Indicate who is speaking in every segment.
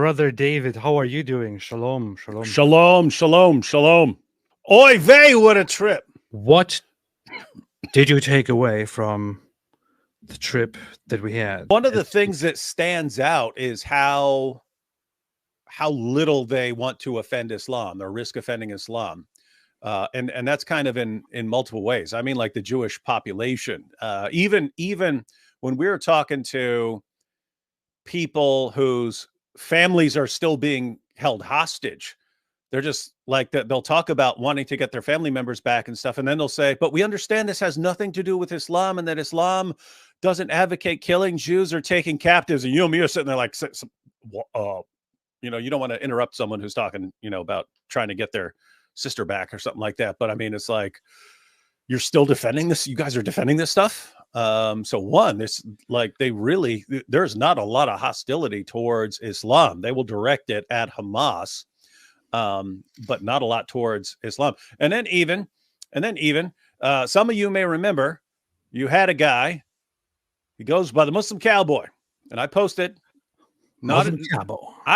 Speaker 1: Brother David, how are you doing? Shalom, shalom.
Speaker 2: Shalom, shalom, shalom. Oy vey, what a trip.
Speaker 1: What did you take away from the trip that we had?
Speaker 2: One of the things that stands out is how little they want to offend Islam or risk offending Islam. And that's kind of in multiple ways. I mean, like the Jewish population, even when we were talking to people whose families are still being held hostage, they're just like that. They'll talk about wanting to get their family members back and stuff. And then they'll say, but we understand this has nothing to do with Islam and that Islam doesn't advocate killing Jews or taking captives. And you and me are sitting there like, you don't want to interrupt someone who's talking, about trying to get their sister back or something like that. But I mean, it's like, you're still defending this. You guys are defending this stuff. So one, there's not a lot of hostility towards Islam. They will direct it at Hamas, but not a lot towards Islam. And then even some of you may remember you had a guy, he goes by the Muslim Cowboy, and I posted, I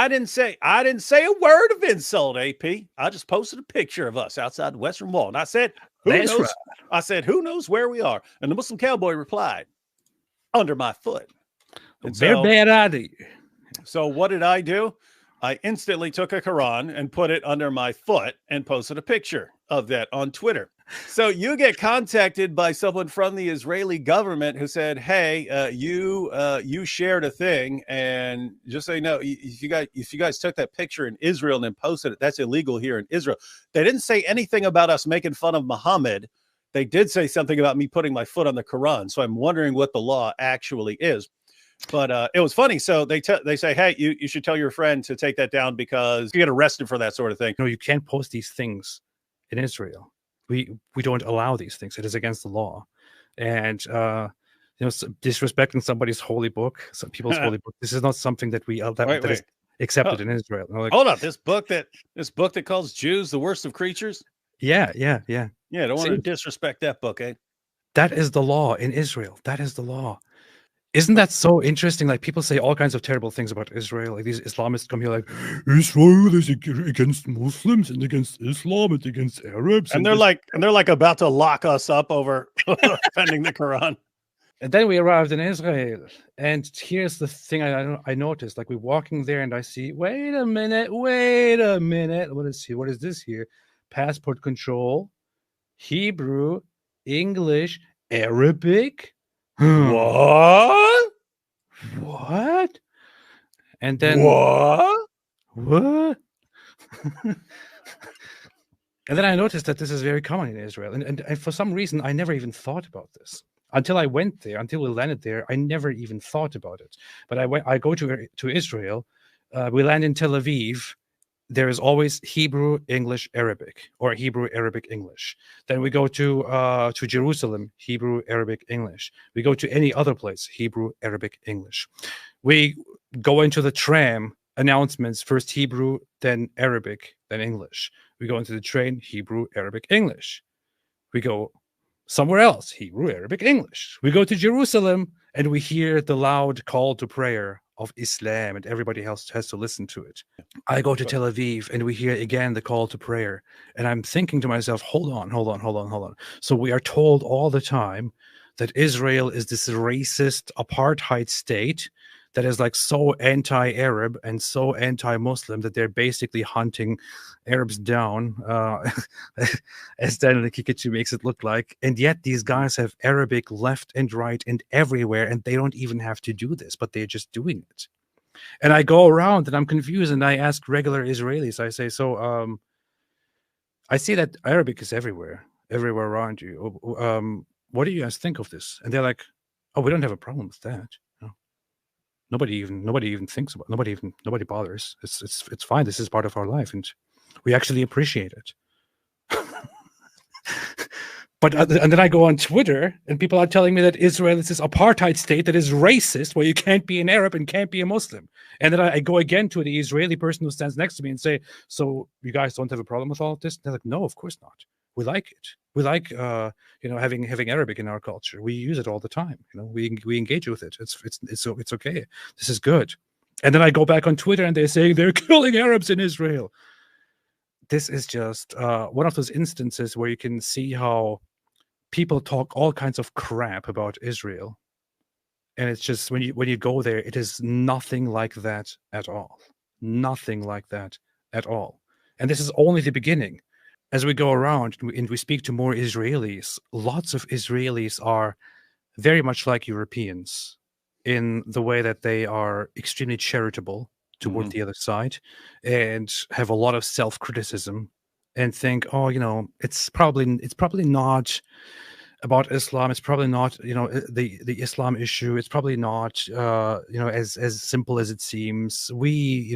Speaker 2: didn't say a word of insult, AP. I just posted a picture of us outside the Western Wall. And I said, who knows? Right. I said, who knows where we are? And the Muslim Cowboy replied, under my foot. And
Speaker 1: very bad idea.
Speaker 2: So what did I do? I instantly took a Quran and put it under my foot and posted a picture of that on Twitter. So you get contacted by someone from the Israeli government who said, hey, you shared a thing, and just so you know, if you guys took that picture in Israel and then posted it, that's illegal here in Israel. They didn't say anything about us making fun of Muhammad. They did say something about me putting my foot on the Quran. So I'm wondering what the law actually is. But it was funny. So they say, hey, you should tell your friend to take that down because you get arrested for that sort of thing.
Speaker 1: No, you can't post these things in Israel. We don't allow these things. It is against the law. And disrespecting somebody's holy book, some people's holy book, this is not something that we that is accepted in Israel.
Speaker 2: Like, hold on, this book that calls Jews the worst of creatures.
Speaker 1: Yeah.
Speaker 2: Don't want to disrespect that book, eh?
Speaker 1: That is the law in Israel. That is the law. Isn't that so interesting? Like, people say all kinds of terrible things about Israel. Like, these Islamists come here like, Israel is against Muslims and against Islam and against Arabs.
Speaker 2: And they're like about to lock us up over offending the Quran.
Speaker 1: And then we arrived in Israel. And here's the thing I noticed. Like, we're walking there and I see, wait a minute. What is this here? Passport control, Hebrew, English, Arabic.
Speaker 2: What?
Speaker 1: And then
Speaker 2: what?
Speaker 1: And then I noticed that this is very common in Israel, and for some reason I never even thought about this until I went there. Until we landed there, I never even thought about it. But I go to Israel. We land in Tel Aviv. There is always Hebrew, English, Arabic, or Hebrew, Arabic, English. Then we go to Jerusalem, Hebrew, Arabic, English. We go to any other place, Hebrew, Arabic, English. We go into the tram, announcements, first Hebrew, then Arabic, then English. We go into the train, Hebrew, Arabic, English. We go somewhere else, Hebrew, Arabic, English. We go to Jerusalem, and we hear the loud call to prayer of Islam, and everybody else has to listen to it. I go to Tel Aviv, and we hear again the call to prayer, and I'm thinking to myself, hold on. So we are told all the time that Israel is this racist apartheid state that is like so anti-Arab and so anti-Muslim that they're basically hunting Arabs down, as Daniel Kikichi makes it look like. And yet these guys have Arabic left and right and everywhere, and they don't even have to do this, but they're just doing it. And I go around and I'm confused, and I ask regular Israelis, I say, so I see that Arabic is everywhere around you. What do you guys think of this? And they're like, oh, we don't have a problem with that. Nobody even thinks about it. Nobody bothers. It's fine. This is part of our life, and we actually appreciate it. But and then I go on Twitter, and people are telling me that Israel is this apartheid state that is racist, where you can't be an Arab and can't be a Muslim. And then I go again to the Israeli person who stands next to me and say, "So you guys don't have a problem with all of this?" And they're like, "No, of course not. We like it. We like having Arabic in our culture. We use it all the time. We engage with it. It's okay. This is good." And then I go back on Twitter and they're saying they're killing Arabs in Israel. This is just one of those instances where you can see how people talk all kinds of crap about Israel. And it's just when you go there, it is nothing like that at all. Nothing like that at all. And this is only the beginning. As we go around and we speak to more Israelis, lots of Israelis are very much like Europeans in the way that they are extremely charitable toward the other side and have a lot of self-criticism and think, oh, it's probably not about Islam. It's probably not, the Islam issue. It's probably not, as simple as it seems. We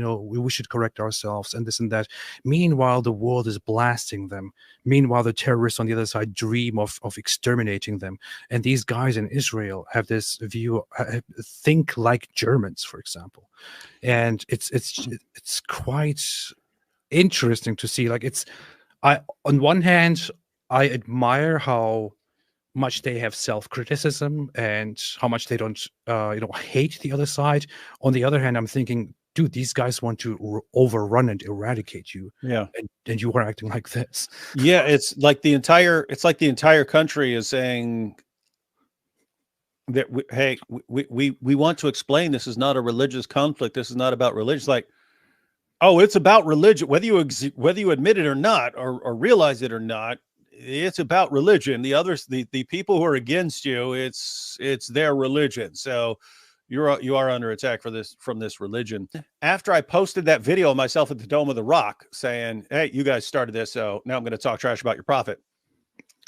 Speaker 1: should correct ourselves and this and that. Meanwhile, the world is blasting them. Meanwhile, the terrorists on the other side dream of exterminating them. And these guys in Israel have this view, think like Germans, for example. And it's quite interesting to see. Like on one hand, I admire how much they have self-criticism and how much they don't hate the other side. On the other hand, I'm thinking, dude, these guys want to overrun and eradicate you.
Speaker 2: Yeah.
Speaker 1: And you are acting like this.
Speaker 2: Yeah, it's like the entire country is saying that we want to explain this is not a religious conflict. This is not about religion. It's like, oh, it's about religion, whether you admit it or not, or realize it or not. It's about religion. The others, the people who are against you, it's their religion. So you are under attack from this religion. After I posted that video of myself at the Dome of the Rock saying, hey, you guys started this, so now I'm going to talk trash about your prophet.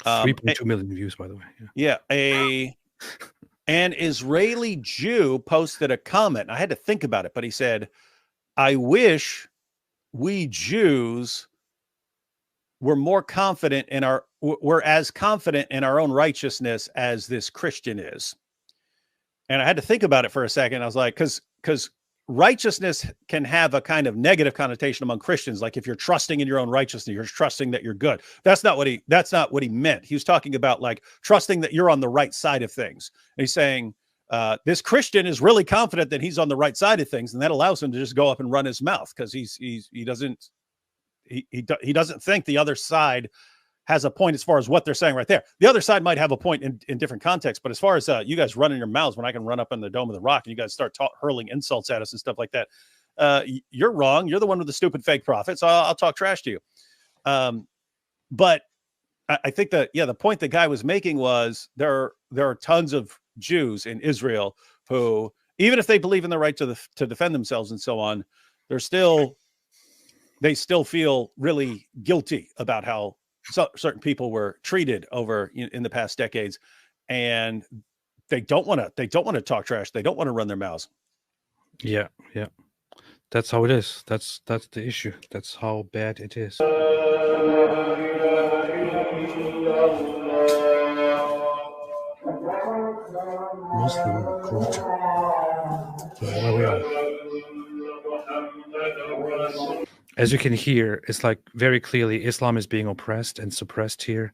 Speaker 1: 3.2 million views, by the way.
Speaker 2: Yeah. An Israeli Jew posted a comment. I had to think about it, but he said, I wish we Jews we're as confident in our own righteousness as this Christian is. And I had to think about it for a second. I was like, because righteousness can have a kind of negative connotation among Christians. Like if you're trusting in your own righteousness, you're trusting that you're good. That's not what he meant. He was talking about like trusting that you're on the right side of things. And he's saying, this Christian is really confident that he's on the right side of things. And that allows him to just go up and run his mouth because he doesn't think the other side has a point as far as what they're saying right there. The other side might have a point in different contexts, but as far as you guys running your mouths when I can run up in the Dome of the Rock and you guys start hurling insults at us and stuff like that, you're wrong. You're the one with the stupid fake prophet. So I'll talk trash to you. But I think that, the point the guy was making was there are tons of Jews in Israel who, even if they believe in the right to defend themselves and so on, they still feel really guilty about how certain people were treated over in the past decades, and they don't want to talk trash. They don't want to run their mouths.
Speaker 1: Yeah. That's how it is. That's the issue. That's how bad it is. Muslim culture. Where we are. As you can hear, it's like very clearly Islam is being oppressed and suppressed here.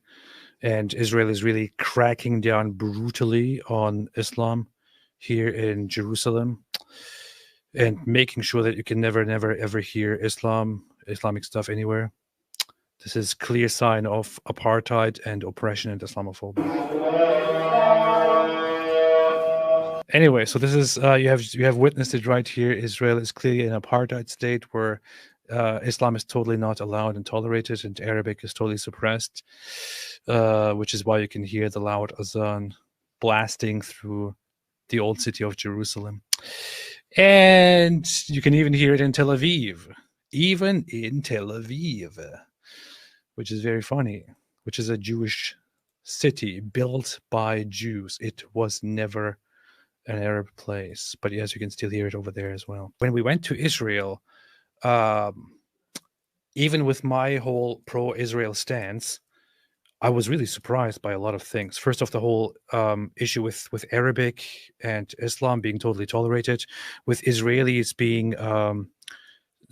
Speaker 1: And Israel is really cracking down brutally on Islam here in Jerusalem and making sure that you can never, ever hear Islamic stuff anywhere. This is clear sign of apartheid and oppression and Islamophobia. Anyway, so this is you have witnessed it right here. Israel is clearly an apartheid state where Islam is totally not allowed and tolerated, and Arabic is totally suppressed, which is why you can hear the loud azan blasting through the old city of Jerusalem. And you can even hear it in Tel Aviv, which is very funny, which is a Jewish city built by Jews. It was never an Arab place, but yes, you can still hear it over there as well. When we went to Israel, even with my whole pro-Israel stance, I was really surprised by a lot of things. First off, the whole issue with Arabic and Islam being totally tolerated, with Israelis being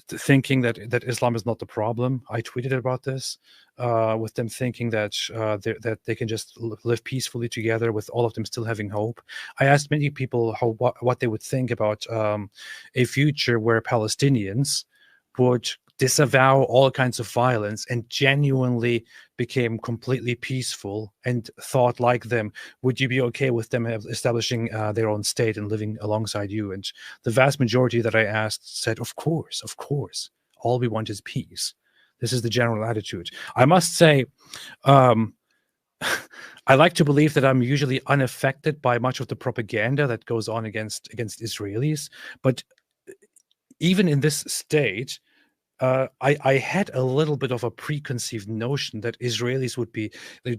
Speaker 1: thinking that Islam is not the problem. I tweeted about this, with them thinking that that they can just live peacefully together, with all of them still having hope. I asked many people what they would think about a future where Palestinians would disavow all kinds of violence and genuinely became completely peaceful and thought like them. Would you be okay with them establishing their own state and living alongside you? And the vast majority that I asked said, of course, of course. All we want is peace. This is the general attitude. I must say, I like to believe that I'm usually unaffected by much of the propaganda that goes on against Israelis. But even in this state, I had a little bit of a preconceived notion that Israelis would be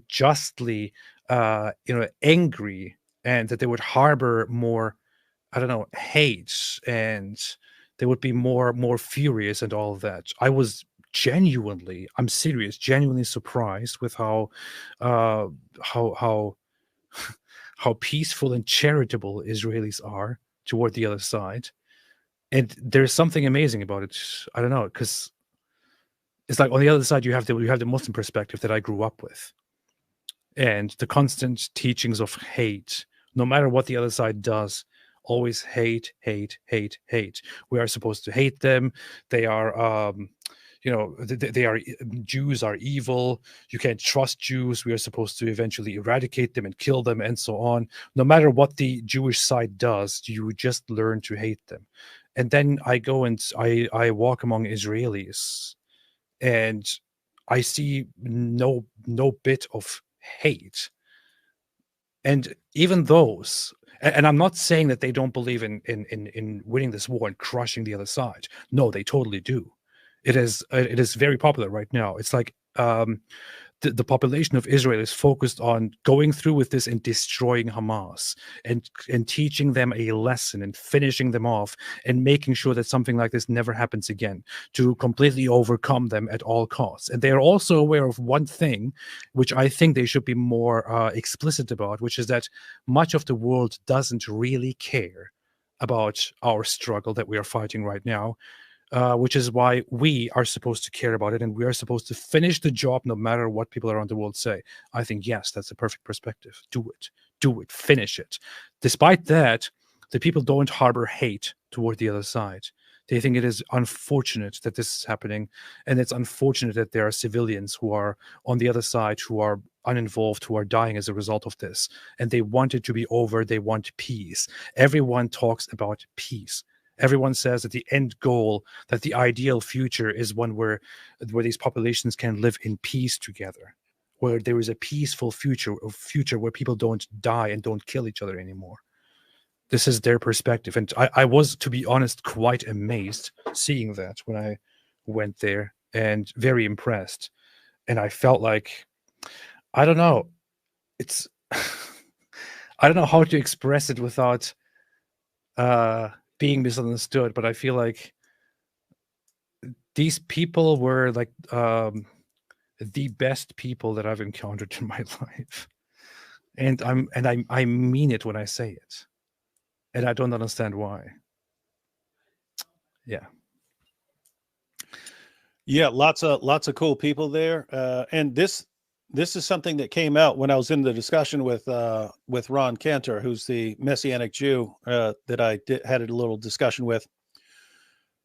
Speaker 1: justly, angry, and that they would harbor more, I don't know, hate, and they would be more furious and all of that. I was genuinely, I'm serious, genuinely surprised with how how how peaceful and charitable Israelis are toward the other side. And there's something amazing about it. I don't know, because it's like on the other side you have the Muslim perspective that I grew up with, and the constant teachings of hate. No matter what the other side does, always hate, hate, hate, hate. We are supposed to hate them. They are, they are, Jews are evil. You can't trust Jews. We are supposed to eventually eradicate them and kill them, and so on. No matter what the Jewish side does, you just learn to hate them. And then I go and I walk among Israelis, and I see no bit of hate. And even those, and I'm not saying that they don't believe in winning this war and crushing the other side. No, they totally do. It is very popular right now. It's like the population of Israel is focused on going through with this and destroying Hamas, and teaching them a lesson and finishing them off and making sure that something like this never happens again, to completely overcome them at all costs. And they are also aware of one thing, which I think they should be more explicit about, which is that much of the world doesn't really care about our struggle that we are fighting right now. Which is why we are supposed to care about it, and we are supposed to finish the job no matter what people around the world say. I think, yes, that's a perfect perspective. Do it, finish it. Despite that, the people don't harbor hate toward the other side. They think it is unfortunate that this is happening, and it's unfortunate that there are civilians who are on the other side who are uninvolved, who are dying as a result of this, and they want it to be over. They want peace. Everyone talks about peace. Everyone says that the end goal, that the ideal future is one where these populations can live in peace together, where there is a peaceful future where people don't die and don't kill each other anymore. This is their perspective. And I was, to be honest, quite amazed seeing that when I went there, and very impressed. And I felt like, I don't know, it's, I don't know how to express it without being misunderstood, but I feel like these people were like the best people that I've encountered in my life, and I mean it when I say it, and I don't understand why. Yeah,
Speaker 2: lots of cool people there, and this is something that came out when I was in the discussion with Ron Cantor, who's the Messianic Jew that I had a little discussion with.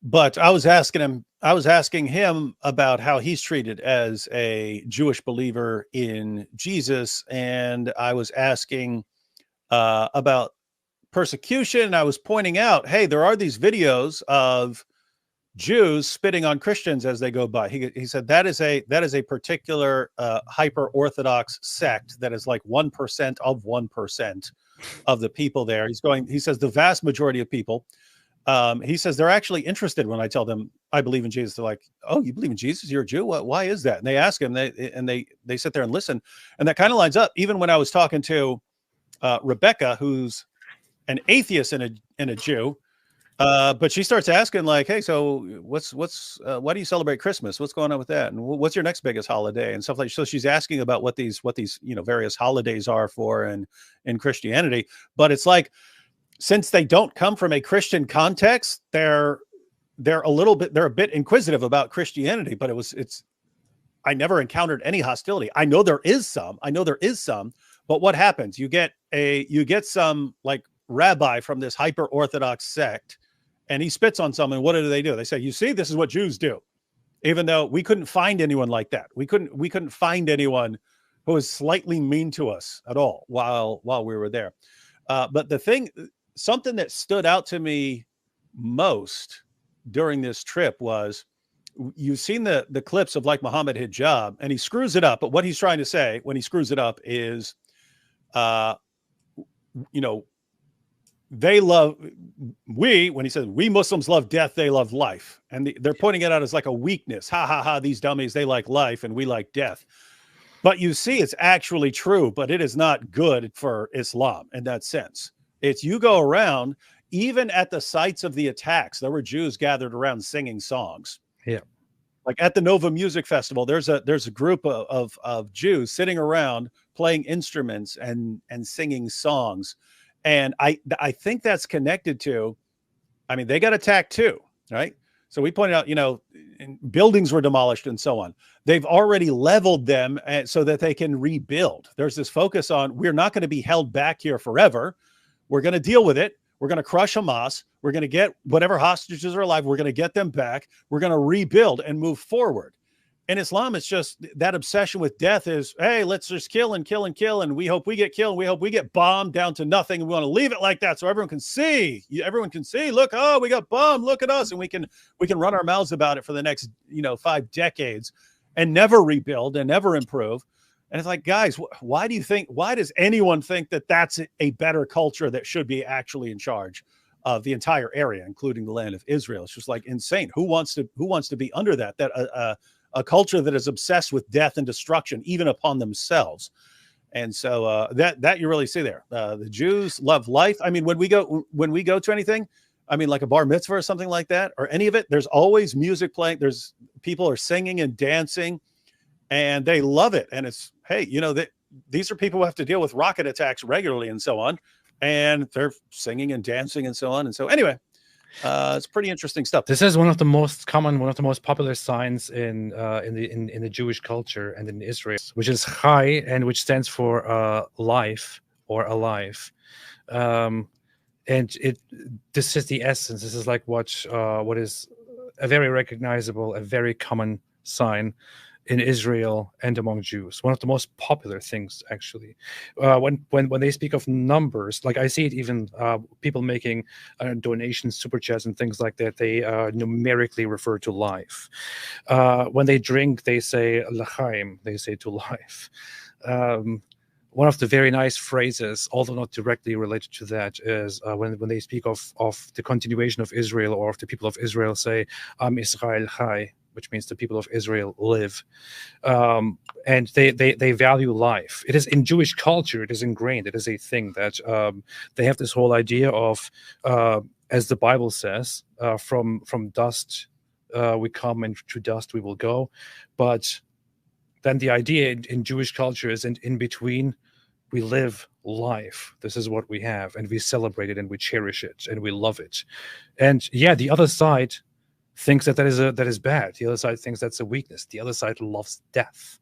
Speaker 2: But I was asking him about how he's treated as a Jewish believer in Jesus, and I was asking about persecution. I was pointing out, hey, there are these videos of Jews spitting on Christians as they go by. He said that is a particular hyper Orthodox sect that is like 1% of 1% of the people there. He says the vast majority of people. He says they're actually interested when I tell them I believe in Jesus. They're like, "Oh, you believe in Jesus? You're a Jew? Why is that?" And they ask him. They sit there and listen, and that kind of lines up. Even when I was talking to Rebecca, who's an atheist and a Jew. But she starts asking like, "Hey, so why do you celebrate Christmas? What's going on with that? And what's your next biggest holiday and stuff like?" So she's asking about what these various holidays are for in Christianity. But it's like, since they don't come from a Christian context, they're they're a bit inquisitive about Christianity, but I never encountered any hostility. I know there is some, but what happens? You get some like rabbi from this hyper Orthodox sect, and he spits on someone. What do? They say, you see, this is what Jews do. Even though we couldn't find anyone like that. We couldn't find anyone who was slightly mean to us at all while we were there. But something that stood out to me most during this trip was, you've seen the clips of like Muhammad Hijab, and he screws it up. But what he's trying to say when he screws it up is, when he says we Muslims love death, they love life. And they're pointing it out as like a weakness. Ha ha ha, these dummies, they like life and we like death. But you see, it's actually true, but it is not good for Islam in that sense. It's, you go around, even at the sites of the attacks, there were Jews gathered around singing songs.
Speaker 1: Yeah.
Speaker 2: Like at the Nova Music Festival, there's a group of Jews sitting around playing instruments and singing songs. And I think that's connected to, I mean, they got attacked too, right? So we pointed out, buildings were demolished and so on. They've already leveled them so that they can rebuild. There's this focus on, we're not going to be held back here forever. We're going to deal with it. We're going to crush Hamas. We're going to get whatever hostages are alive. We're going to get them back. We're going to rebuild and move forward. In Islam, it's just that obsession with death is, hey, let's just kill and kill and kill. And we hope we get killed. And we hope we get bombed down to nothing. And we want to leave it like that so everyone can see. Everyone can see, look, oh, we got bombed. Look at us. And we can run our mouths about it for the next, 5 decades and never rebuild and never improve. And it's like, guys, why does anyone think that that's a better culture that should be actually in charge of the entire area, including the land of Israel? It's just like insane. Who wants to be under that a culture that is obsessed with death and destruction, even upon themselves? And so that you really see there. The Jews love life. I mean, when we go to anything, I mean, like a bar mitzvah or something like that, or any of it, there's always music playing. There's people are singing and dancing, and they love it. And it's, hey, these are people who have to deal with rocket attacks regularly and so on, and they're singing and dancing and so on. And so anyway, it's pretty interesting stuff.
Speaker 1: This is one of the most popular signs in the Jewish culture and in Israel, which is Chai, and which stands for life or alive. And this is the essence. This is like what is a very recognizable, a very common sign in Israel and among Jews. One of the most popular things, actually. When they speak of numbers, like I see it even people making donations, super chats, and things like that. They numerically refer to life. When they drink, they say l'chaim. They say to life. One of the very nice phrases, although not directly related to that, is when they speak of the continuation of Israel, or of the people of Israel, say Am Israel Chai, which means the people of Israel live. And they value life. It is in Jewish culture, it is ingrained. It is a thing that they have this whole idea of, as the Bible says, from dust we come, and to dust we will go. But then the idea in Jewish culture is in between, we live life. This is what we have, and we celebrate it, and we cherish it, and we love it. And yeah, the other side thinks that is bad. The other side thinks that's a weakness. The other side loves death.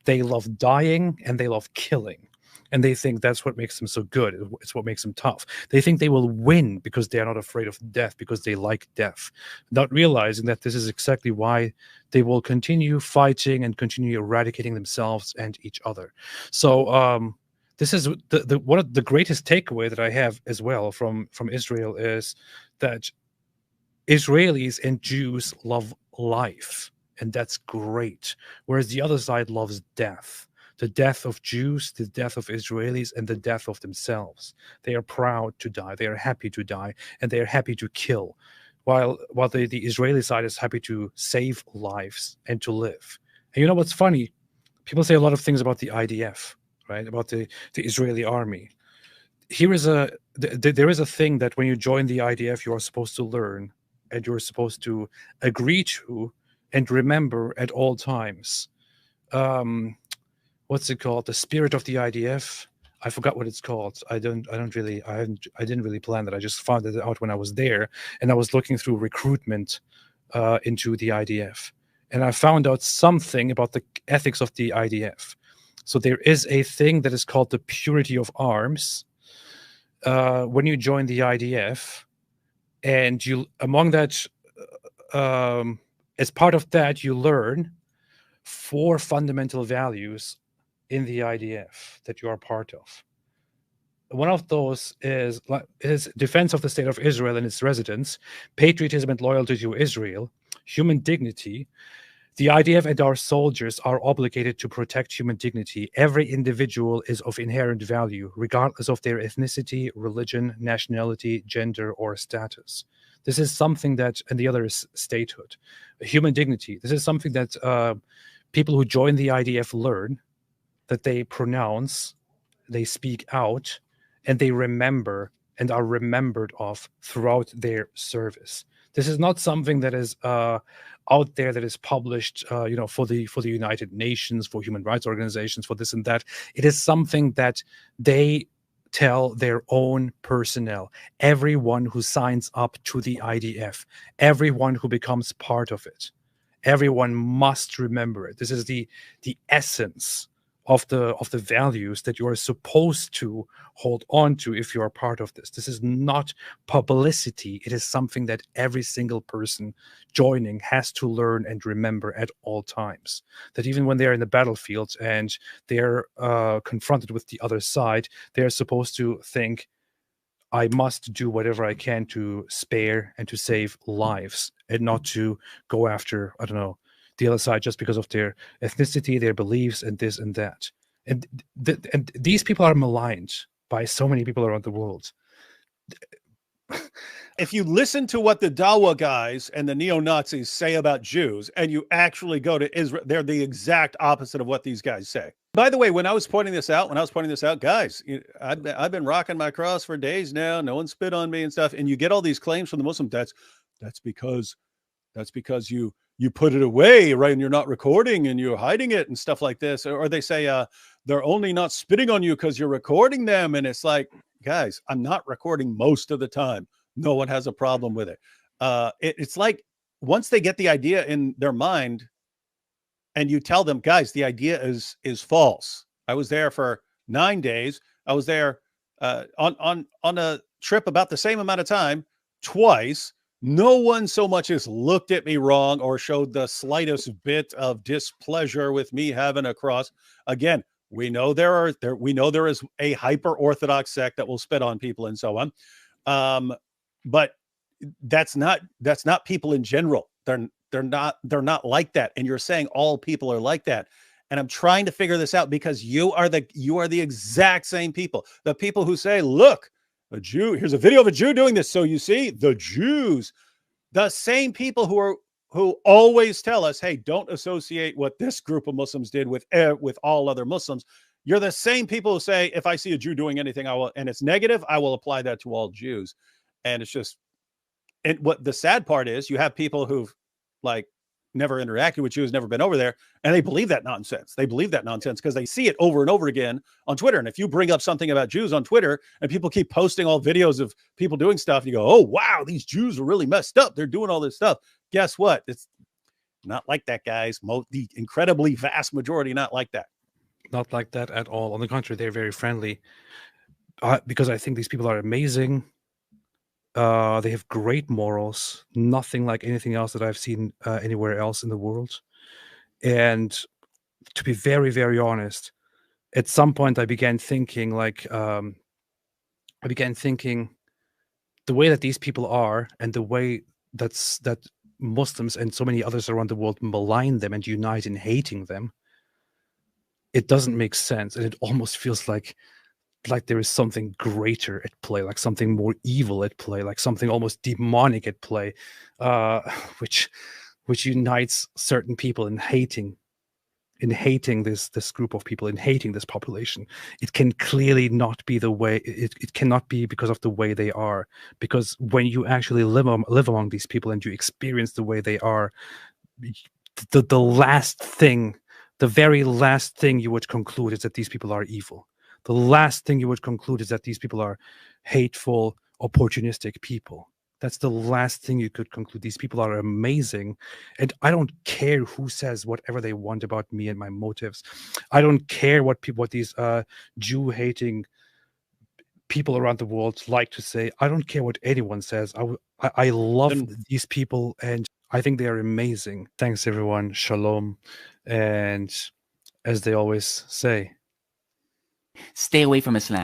Speaker 1: They love dying, and they love killing. And they think that's what makes them so good. It's what makes them tough. They think they will win because they are not afraid of death, because they like death, not realizing that this is exactly why they will continue fighting and continue eradicating themselves and each other. So this is one of the greatest takeaway that I have as well from Israel, is that Israelis and Jews love life, and that's great. Whereas the other side loves death. The death of Jews, the death of Israelis, and the death of themselves. They are proud to die. They are happy to die, and they are happy to kill. While the Israeli side is happy to save lives and to live. And you know what's funny? People say a lot of things about the IDF, right? About the Israeli army. There is a thing that when you join the IDF, you are supposed to learn, and you're supposed to agree to and remember at all times. What's it called? The spirit of the IDF. I forgot what it's called. I didn't really plan that. I just found it out when I was there, and I was looking through recruitment into the IDF, and I found out something about the ethics of the IDF. So there is a thing that is called the purity of arms when you join the IDF, and you among that, as part of that, you learn 4 fundamental values in the IDF that you are part of. One of those is defense of the state of Israel and its residents, patriotism and loyalty to Israel, human dignity. The IDF and our soldiers are obligated to protect human dignity. Every individual is of inherent value, regardless of their ethnicity, religion, nationality, gender, or status. This is something that, and the other is statehood. Human dignity. This is something that people who join the IDF learn, that they pronounce, they speak out, and they remember and are remembered of throughout their service. This is not something that is out there, that is published, for the United Nations, for human rights organizations, for this and that. It is something that they tell their own personnel, everyone who signs up to the IDF, everyone who becomes part of it. Everyone must remember it. This is the essence of the values that you are supposed to hold on to if you are part of this. This is not publicity. It is something that every single person joining has to learn and remember at all times. That even when they're in the battlefield and they're confronted with the other side, they're supposed to think, I must do whatever I can to spare and to save lives, and not to go after, I don't know, the other side just because of their ethnicity, their beliefs, and this and that. And these people are maligned by so many people around the world.
Speaker 2: If you listen to what the Dawa guys and the neo-Nazis say about Jews, and you actually go to Israel, they're the exact opposite of what these guys say. By the way, when I was pointing this out, guys, I've been rocking my cross for days now. No one spit on me and stuff. And you get all these claims from the Muslim. That's because you put it away, right? And you're not recording and you're hiding it and stuff like this. Or they say they're only not spitting on you because you're recording them. And it's like, guys, I'm not recording most of the time. No one has a problem with it. It's like once they get the idea in their mind and you tell them, guys, the idea is false. I was there for 9 days. I was there on a trip about the same amount of time, twice. No one so much as looked at me wrong or showed the slightest bit of displeasure with me having a cross. Again, we know there is a hyper orthodox sect that will spit on people and so on. But that's not people in general. They're not like that. And you're saying all people are like that. And I'm trying to figure this out because you are the exact same people. The people who say, look, a Jew, here's a video of a Jew doing this. So you see, the Jews, the same people who always tell us, hey, don't associate what this group of Muslims did with all other Muslims. You're the same people who say, if I see a Jew doing anything, and it's negative, I will apply that to all Jews. And it's just, and what the sad part is, you have people who've like never interacted with Jews, never been over there, and they believe that nonsense. They believe that nonsense because they see it over and over again on Twitter. And if you bring up something about Jews on Twitter and people keep posting all videos of people doing stuff, you go, oh, wow, these Jews are really messed up. They're doing all this stuff. Guess what? It's not like that, guys. The incredibly vast majority, not like that.
Speaker 1: Not like that at all. On the contrary, they're very friendly because I think these people are amazing. They have great morals, nothing like anything else that I've seen anywhere else in the world. And to be very, very honest, at some point I began thinking the way that these people are and the way that Muslims and so many others around the world malign them and unite in hating them, it doesn't make sense. And it almost feels like there is something greater at play, like something more evil at play, like something almost demonic at play, which unites certain people in hating this group of people, in hating this population. It can clearly not be the way. It cannot be because of the way they are. Because when you actually live among these people and you experience the way they are, the very last thing you would conclude is that these people are evil. the last thing you would conclude is that these people are hateful, opportunistic people. That's the last thing you could conclude. These people are amazing. And I don't care who says whatever they want about me and my motives. I don't care what these Jew-hating people around the world like to say. I don't care what anyone says. I love these people, and I think they are amazing. Thanks, everyone. Shalom. And as they always say,
Speaker 3: stay away from Islam.